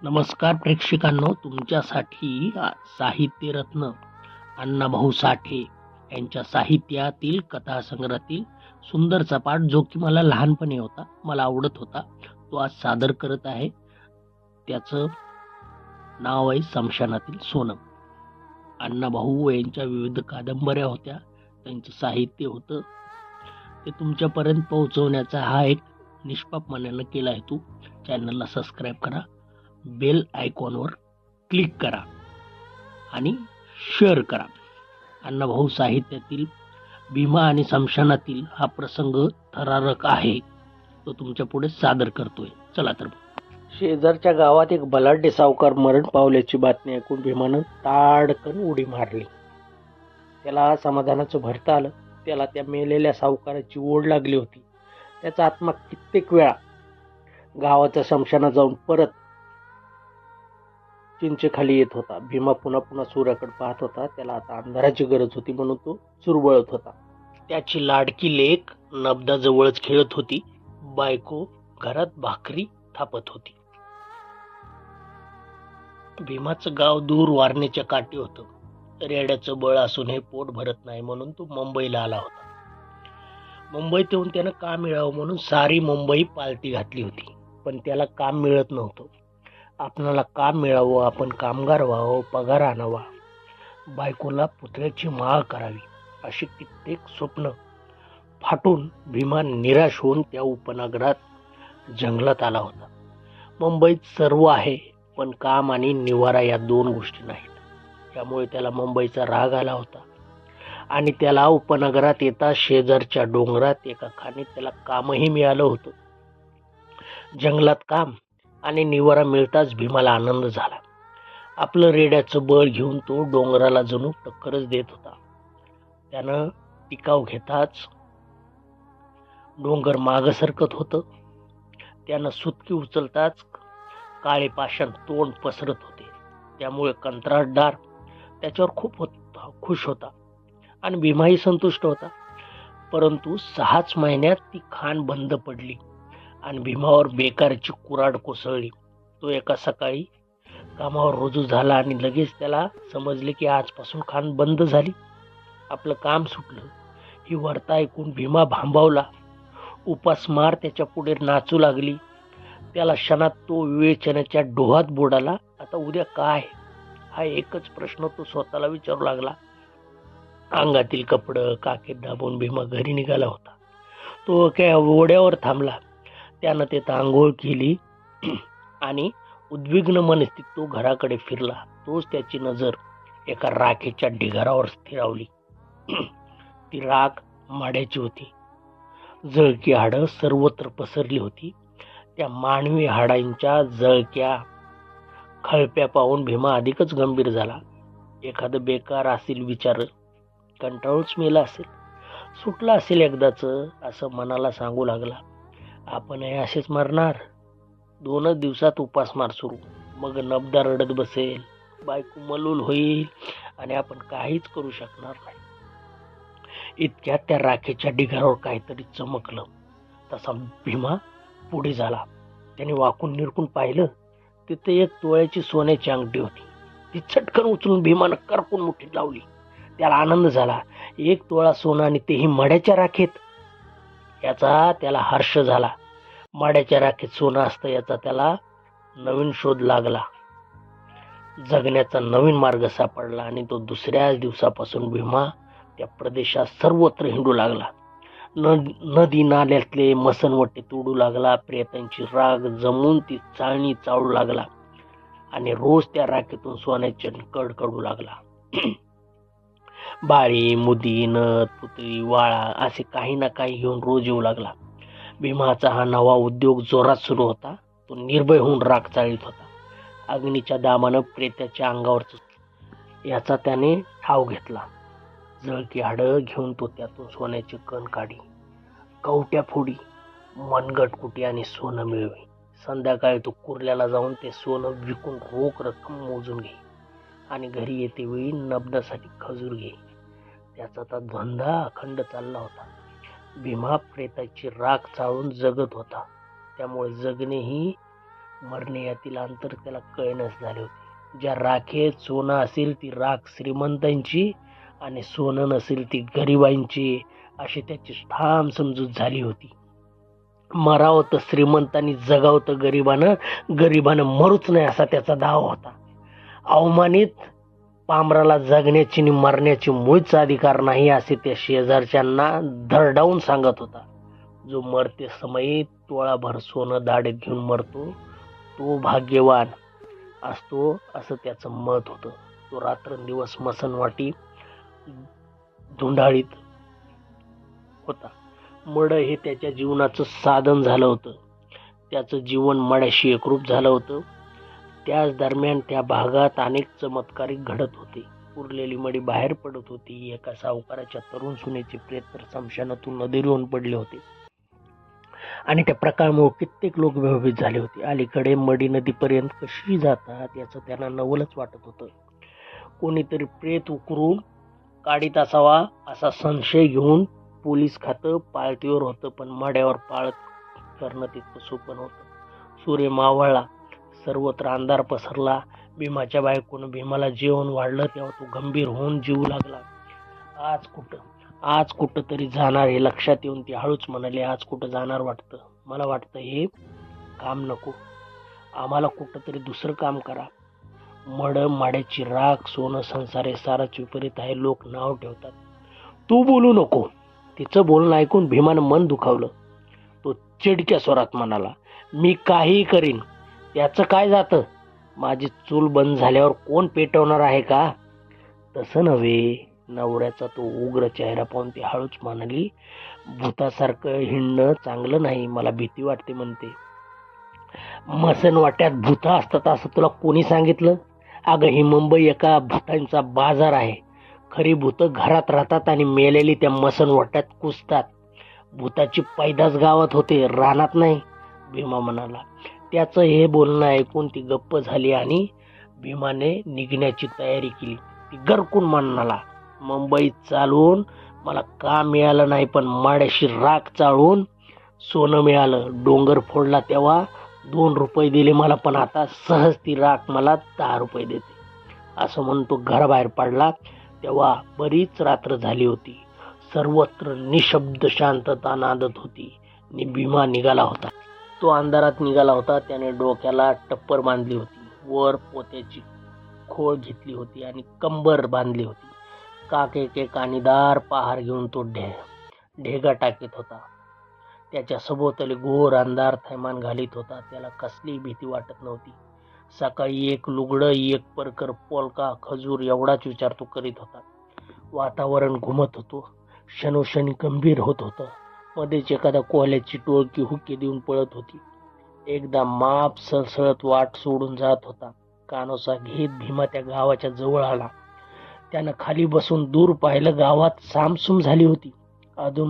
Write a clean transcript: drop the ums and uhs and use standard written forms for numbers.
नमस्कार प्रेक्षकांनो, तुमच्यासाठी साहित्यरत्न अण्णाभाऊ साठे यांच्या साहित्यातील कथासंग्रहातील सुंदरचा पाठ, जो की मला लहानपणी होता, मला आवडत होता, तो आज सादर करत आहे. त्याचं नाव आहे समशानातील सोनं. अण्णाभाऊ यांच्या विविध कादंबऱ्या होत्या, त्यांचं साहित्य होतं, ते तुमच्यापर्यंत पोहोचवण्याचा हा एक निष्पाप मनानं केला आहे. तू चॅनलला सबस्क्राईब करा, बेल आयकॉनवर क्लिक करा आणि शेअर करा. अण्णाभाऊ साहित्यातील भीमा आणि समशानातील हा प्रसंग थरारक आहे, तो तुमच्या पुढे सादर करतोय. चला तर. शेजारच्या गावात एक बलाढ्य सावकार मरण पावल्याची बातमी ऐकून भीमानं ताडकन उडी मारली. त्याला समाधानाचं भरतं आलं. त्याला त्या मेलेल्या सावकाराची ओढ लागली होती. त्याचा आत्मा कित्येक वेळा गावाच्या शमशानात जाऊन परत चिंचेखाली येत होता. भीमा पुन्हा पुन्हा सूर्याकडे पाहत होता. त्याला आता अंधाराची गरज होती, म्हणून तो चुरबळत होता. त्याची लाडकी लेक नबदाजवळच खेळत होती. बायको घरात भाकरी थापत होती. भीमाचं गाव दूर वारणेच्या काठी होतं. रेड्याचं बळ असून हे पोट भरत नाही, म्हणून तो मुंबईला आला होता. मुंबईत येऊन त्यानं काम मिळावं म्हणून सारी मुंबई पालती घातली होती, पण त्याला काम मिळत नव्हतं. आपणाला काम मिळावं, आपण कामगार व्हावं, पगार आणावा, बायकोला पुतळ्याची माळ करावी, अशी कित्येक स्वप्न फाटून भीमा निराश होऊन त्या उपनगरात जंगलात आला होता. मुंबईत सर्व आहे, पण काम आणि निवारा या दोन गोष्टी नाहीत. त्यामुळे त्याला मुंबईचा राग आला होता आणि त्याला उपनगरात येता शेजारच्या डोंगरात एका खाणीत त्याला कामही मिळालं होतं. जंगलात काम आणि निवारा मिळताच भीमाला आनंद झाला. आपलं रेड्याचं बळ घेऊन तो डोंगराला जणू टक्करच देत होता. त्यानं टिकाव घेताच डोंगर मागं सरकत होतं. त्यानं सुटकी उचलताच काळे पाषाण तोंड पसरत होते. त्यामुळे कंत्राटदार त्याच्यावर खूप खुश होता आणि भीमाही संतुष्ट होता. परंतु 6च महिन्यात ती खाण बंद पडली आणि भीमावर बेकाराची कुऱ्हाड कोसळली. तो एका सकाळी कामावर रुजू झाला आणि लगेच त्याला समजले की आजपासून खाण बंद झाली, आपलं काम सुटलं. ही वार्ता ऐकून भीमा भांबावला. उपासमार त्याच्या पुढे नाचू लागली. त्याला क्षणात तो विवेचनाच्या डोहात बुडाला. आता उद्या काय, हा एकच प्रश्न तो स्वतःला विचारू लागला. अंगातील कपडं काखेत दाबून भीमा घरी निघाला होता. तो काय ओढ्यावर थांबला. त्यानं तिथं आंघोळ केली आणि उद्विग्न मनस्थितीत तो घराकडे फिरला. तोच त्याची नजर एका राखेच्या ढिगारावर स्थिरावली. ती राख माड्याची होती. जळकी हाडं सर्वत्र पसरली होती. त्या मानवी हाडांच्या जळक्या खळप्या पाहून भीमा अधिकच गंभीर झाला. एखादं बेकार असेल विचार, कंटाळूच मेला असेल, सुटला असेल एकदाच, असं मनाला सांगू लागला. आपण हे असेच मरणार. 2च दिवसात उपासमार सुरू. मग नबदा रडत बसेल, बायको मलूल होईल आणि आपण काहीच करू शकणार नाही. इतक्यात त्या राखेच्या ढिगारावर काहीतरी चमकलं. तसा भीमा पुढे झाला. त्याने वाकून निरखून पाहिलं. तिथे एक तोळ्याची सोन्याची अंगठी होती. ती चटकन उचलून भीमानं करपून मुठीत लावली. त्याला आनंद झाला. 1 तोळा सोनं आणि तेही मड्याच्या राखेत. याचा त्याला हर्ष झाला. मड्याच्या राखेत सोनं असतं याचा त्याला नवीन शोध लागला. जगण्याचा नवीन मार्ग सापडला आणि तो दुसऱ्याच दिवसापासून भीमा त्या प्रदेशात सर्वत्र हिंडू लागला. नदी नाल्यातले मसनवटे तोडू लागला. प्रेतांची राग जमून ती चाळणी चावू लागला आणि रोज त्या राखेतून सोन्याचे कड काढू लागला. बाळी, मुदी, नथ, पुतळी, वाळा असे काही ना काही घेऊन रोज येऊ लागला. भीमाचा हा नवा उद्योग जोरात सुरू होता. तो निर्भय होऊन राख चाळीत होता. अग्नीच्या दामानं प्रेताच्या अंगावरच याचा त्याने ठाव घेतला. जळकी हाडं घेऊन तो त्यातून सोन्याचे कण काढी, कवट्या फोडी, मनगट कुटी आणि सोनं मिळवी. संध्याकाळी तो कुर्ल्याला जाऊन ते सोनं विकून रोख रक्कम मोजून घे आणि घरी येते वेळी नबदासाठी खजूर घे. त्याचा आता धंदा अखंड चालला होता. भीमा प्रेताची राख चाळून जगत होता. त्यामुळे जगणे ही मरणे यातील अंतर त्याला कळेनच झाले होते. ज्या राखेत सोनं असेल ती राख श्रीमंतांची आणि सोनं नसेल ती गरिबांची, अशी त्याची ठाम समजूत झाली होती. मरावं तर श्रीमंतांनी, जगावं तर गरिबानं मरूच नाही असा त्याचा दावा होता. अवमानित पामराला जगण्याची आणि मरण्याची मुळीच अधिकार नाही असे त्या शेजारच्यांना धरडावून सांगत होता. जो मरते समयी तोळाभर सोनं दाढेत घेऊन मरतो तो भाग्यवान असतो, असं त्याचं मत होतं. तो रात्रंदिवस मसनवाटी धुंडाळीत होता. मड हे त्याच्या जीवनाचं साधन झालं होतं. त्याचं जीवन मड्याशी एकरूप झालं होतं. त्याच दरम्यान त्या भागात अनेक चमत्कारिक घडत होते. उरलेली मडी बाहेर पडत होती. एका सावकाराच्या तरुण सुनेचे प्रेत तर स्मशानातून नदीवर येऊन पडले होते आणि त्या प्रकारामुळे कित्येक लोक भयभीत झाले होते. अलीकडे मडी नदीपर्यंत कशी जातात याचं त्यांना नवलच वाटत होतं. कोणीतरी प्रेत उकरून काढीत असावा असा संशय घेऊन पोलीस खातं पाळतीवर होतं, पण मड्यावर पाळत करणं तितकं सोपं नव्हतं. सूर्य मावळला, सर्वत्र अंधार पसरला. भीमाच्या बायकोनं भीमाला जेवण वाढलं तेव्हा तो गंभीर होऊन जीव लागला. आज कुठं तरी जाणार हे लक्षात येऊन ती हळूच म्हणाली, आज कुठं जाणार वाटतं? मला वाटतं हे काम नको, आम्हाला कुठं तरी दुसरं काम करा. माड्याची राख, सोनं, संसार हे साराच विपरीत आहे. लोक नाव ठेवतात. तू बोलू नको. तिचं बोलणं ऐकून भीमानं मन दुखावलं. तो चिडक्या स्वरात म्हणाला, मी काही करीन, त्याचं काय जातं? माझी चूल बंद झाल्यावर कोण पेटवणार आहे का? तसं नव्हे. नवऱ्याचा तो उग्र चेहरा पाहून ती हळूच म्हणाली, भूतासारखं हिंडणं चांगलं नाही, मला भीती वाटते म्हणते. मसनवाट्यात भूत असतात असं तुला कोणी सांगितलं? अगं, ही मुंबई एका भूतांचा बाजार आहे. खरी भूत घरात राहतात आणि मेलेली त्या मसनवाट्यात कुसतात. भूताची पैदास गावात होते, रानात नाही, भीमा म्हणाला. त्याचं हे बोलणं ऐकून ती गप्प झाली आणि भीमाने निघण्याची तयारी केली. ती गरकून म्हणाला, मुंबईत चालवून मला काम मिळालं नाही, पण माड्याशी राख चाळून सोनं मिळालं. डोंगर फोडला तेव्हा 2 रुपये दिले मला, पण आता सहज ती राख मला 10 रुपये देते. असं म्हणून तो घराबाहेर पडला. तेव्हा बरीच रात्र झाली होती. सर्वत्र निशब्द शांतता नांदत होती आणि भीमा निघाला होता. तो अंधारात निघाला होता. त्याने डोक्याला टप्पर बांधली होती, वर पोत्याची खोळ घेतली होती आणि कंबर बांधली होती. एक आणीदार पहार घेऊन तो ढेगा टाकीत होता. त्याच्या सभोवताली घोर अंधार थैमान घालीत होता. त्याला कसलीही भीती वाटत नव्हती. सकाळी एक लुगडं, एक परकर, पोलका, खजूर एवढाच विचार तो करीत होता. वातावरण घुमत होतं, क्षणोक्षणी गंभीर होत होतं. मध्येच एखादा कोहल्याची टोळकी हुक्के देऊन पळत होती. एकदा माप सळसळत वाट सोडून जात होता. कानोसा घेत भीमा त्या गावाच्या जवळ आला. त्यानं खाली बसून दूर पाहिलं. गावात सामसूम झाली होती. अजून